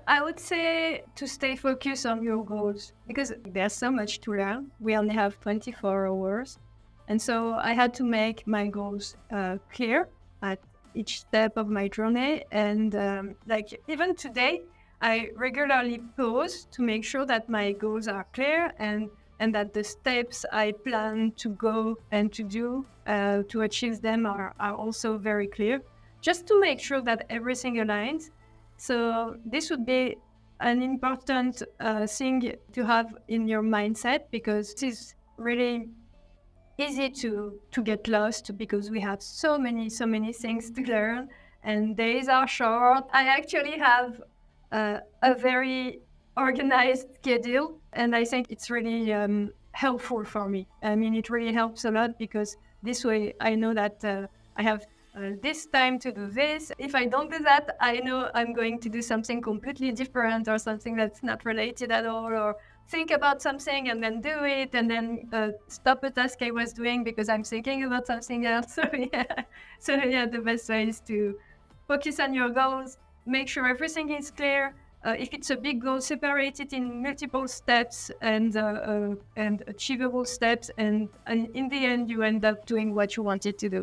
I would say to stay focused on your goals because there's so much to learn. We only have 24 hours. And so I had to make my goals clear at each step of my journey. And like even today, I regularly pause to make sure that my goals are clear and that the steps I plan to go and to do to achieve them are also very clear, just to make sure that everything aligns. So this would be an important thing to have in your mindset because it is really easy to get lost because we have so many things to learn and days are short. I actually have a very organized schedule and I think it's really helpful for me. I mean, it really helps a lot because this way I know that I have this time to do this. If I don't do that, I know I'm going to do something completely different or something that's not related at all, or think about something and then do it and then stop a task I was doing because I'm thinking about something else. So yeah, the best way is to focus on your goals, make sure everything is clear. If it's a big goal, separate it in multiple steps and achievable steps, and in the end, you end up doing what you wanted to do.